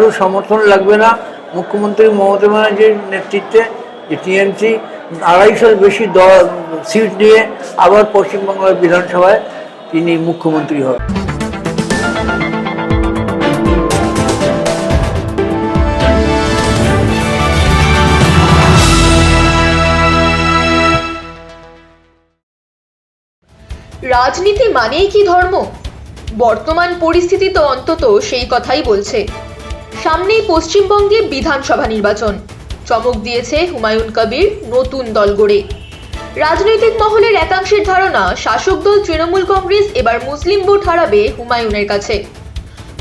কারোর সমর্থন লাগবে না। মুখ্যমন্ত্রী মমতা ব্যানার্জির নেতৃত্বে যে টিএমসি 250-র বেশি সিট নিয়ে আবার পশ্চিমবাংলার বিধানসভায় তিনি মুখ্যমন্ত্রী হবেন। রাজনীতি মানেই কি ধর্ম? বর্তমান পরিস্থিতি তো অন্তত সেই কথাই বলছে। সামনেই পশ্চিমবঙ্গে বিধানসভা নির্বাচন। চমক দিয়েছে হুমায়ুন কবির নতুন দল গড়ে। রাজনৈতিক মহলের একাংশের ধারণা শাসক দল তৃণমূল কংগ্রেস এবার মুসলিম ভোট হারাবে হুমায়ুনের কাছে।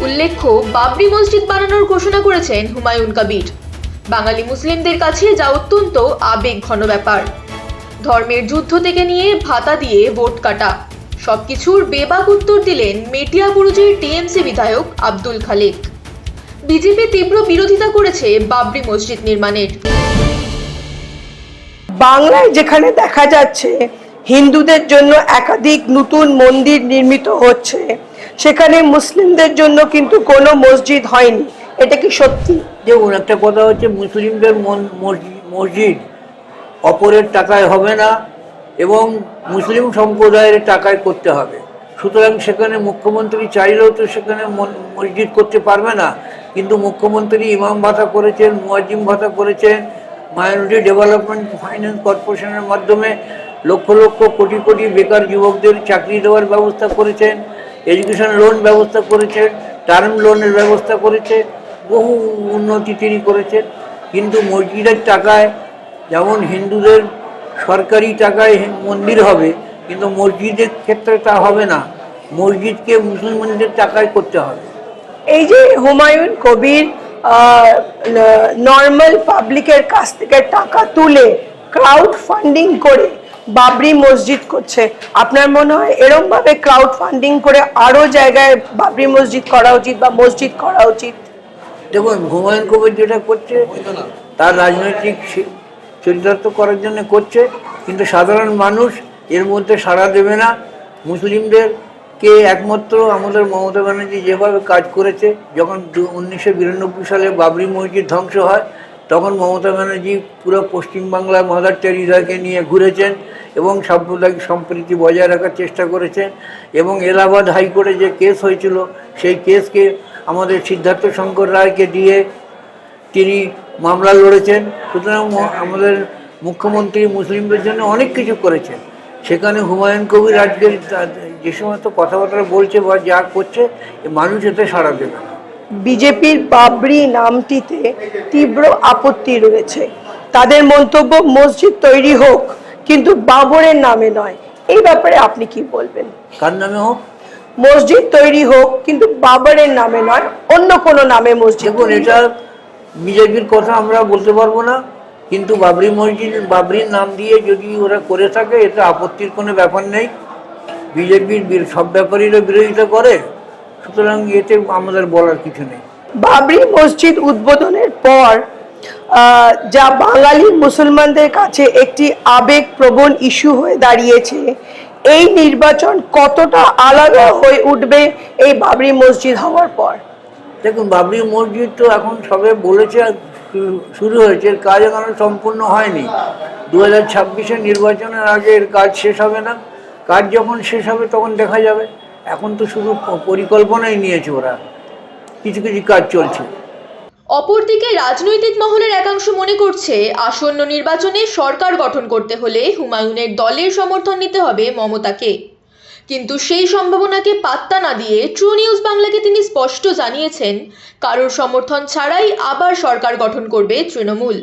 উল্লেখ্য, বাবরি মসজিদ বানানোর ঘোষণা করেছেন হুমায়ুন কবির। বাঙালি মুসলিমদের কাছে যা অত্যন্ত আবেগঘন ব্যাপার। ধর্মের যুদ্ধ থেকে নিয়ে ভাতা দিয়ে ভোট কাটা, সবকিছুর বেবাক উত্তর দিলেন মেটিয়াবুরুজের টিএমসি বিধায়ক আব্দুল খালেক। বিজেপি তীব্র বিরোধিতা করেছে বাবরি মসজিদ নির্মাণের। বাংলায় যেখানে দেখা যাচ্ছে হিন্দুদের জন্য একাধিক নতুন মন্দির নির্মিত হচ্ছে, সেখানে মুসলিমদের জন্য কিন্তু কোনো মসজিদ হয়নি, এটা কি সত্যি? দেখুন, একটা কথা হচ্ছে, মুসলিমদের মসজিদ অপরের টাকায় হবে না এবং মুসলিম সম্প্রদায়ের টাকায় করতে হবে। সুতরাং সেখানে মুখ্যমন্ত্রী চাইলেও তো সেখানে মসজিদ করতে পারবে না। কিন্তু মুখ্যমন্ত্রী ইমাম ভাতা করেছেন, মুয়াজ্জিম ভাতা করেছেন, মাইনরিটি ডেভেলপমেন্ট ফাইন্যান্স কর্পোরেশনের মাধ্যমে লক্ষ লক্ষ কোটি কোটি বেকার যুবকদের চাকরি দেওয়ার ব্যবস্থা করেছেন, এডুকেশন লোন ব্যবস্থা করেছেন, টার্ম লোনের ব্যবস্থা করেছে, বহু উন্নতি তিনি করেছেন। কিন্তু মসজিদের টাকায়, যেমন হিন্দুদের সরকারি টাকায় মন্দির হবে, কিন্তু মসজিদের ক্ষেত্রে তা হবে না। মসজিদকে মুসলমানদের টাকায় করতে হবে। এই যে হুমায়ুন কবির নর্মাল পাবলিকের কাছ থেকে টাকা তুলে ক্রাউড ফান্ডিং করে বাবরি মসজিদ করছে, আপনার মনে হয় এরকম ভাবে ক্রাউড ফান্ডিং করে আরো জায়গায় বাবরি মসজিদ করা উচিত বা মসজিদ করা উচিত? দেখুন, হুমায়ুন কবির যেটা করছে তার রাজনৈতিক চরিতার্থ করার জন্য করছে, কিন্তু সাধারণ মানুষ এর মধ্যে সাড়া দেবে না। মুসলিমদেরকে একমাত্র আমাদের মমতা ব্যানার্জি যেভাবে কাজ করেছে, যখন 1992 সালে বাবরি মসজিদ ধ্বংস হয়, তখন মমতা ব্যানার্জি পুরো পশ্চিমবাংলার মাদার টেরিজাকে নিয়ে ঘুরেছেন এবং সাম্প্রদায়িক সম্প্রীতি বজায় রাখার চেষ্টা করেছেন। এবং এলাহাবাদ হাইকোর্টে যে কেস হয়েছিল, সেই কেসকে আমাদের সিদ্ধার্থ শঙ্কর রায়কে দিয়ে তিনি মামলা লড়েছেন। সুতরাং আমাদের মুখ্যমন্ত্রী মুসলিমদের জন্য অনেক কিছু করেছেন। সেখানে হুমায়ুন কবির আজকের যে সমস্ত কথাবার্তা বলছে বা যা করছে, মানুষ এতে সাড়া দেবে না। বিজেপির বাবরি নামটিতে তীব্র আপত্তি রয়েছে। তাদের মন্তব্য, মসজিদ তৈরি হোক কিন্তু বাবরের নামে নয়। এই ব্যাপারে আপনি কি বলবেন? কার নামে হোক? মসজিদ তৈরি হোক কিন্তু বাবরের নামে নয়, অন্য কোনো নামে মসজিদ। দেখুন, এটা বিজেপির কথা আমরা বলতে পারবো না, কিন্তু বাবরির নাম দিয়ে যদি ওরা করে থাকে, এতে আপত্তির কোনো ব্যাপার নেই। বিজেপির সব ব্যাপারীরা বিরোধিতা করে, সুতরাং এতে আমাদের বলার কিছু নেই। বাবরি মসজিদ উদ্বোধনের পর যা বাঙালি মুসলমানদের কাছে একটি আবেগপ্রবণ ইস্যু হয়ে দাঁড়িয়েছে, এই নির্বাচন কতটা আলাদা হয়ে উঠবে এই বাবরি মসজিদ হওয়ার পর? দেখুন, বাবরি মসজিদ তো এখন সবে বলেছে শুরু হয়েছে, এর কাজ এখনো সম্পূর্ণ হয়নি। 2026-এর নির্বাচনের আগে এর কাজ শেষ হবে না। কাজ যখন শেষ হবে তখন দেখা যাবে। এখন তো শুধু পরিকল্পনাই নিয়েছে ওরা, কিছু কিছু কাজ চলছে। অপরদিকে রাজনৈতিক মহলের একাংশ মনে করছে, আসন্ন নির্বাচনে সরকার গঠন করতে হলে হুমায়ুনের দলের সমর্থন নিতে হবে মমতাকে। কিন্তু সেই সম্ভাবনাকে পাত্তা না দিয়ে ট্রু নিউজ বাংলাকে তিনি স্পষ্ট জানিয়েছেন, কারোর সমর্থন ছাড়াই আবার সরকার গঠন করবে তৃণমূল।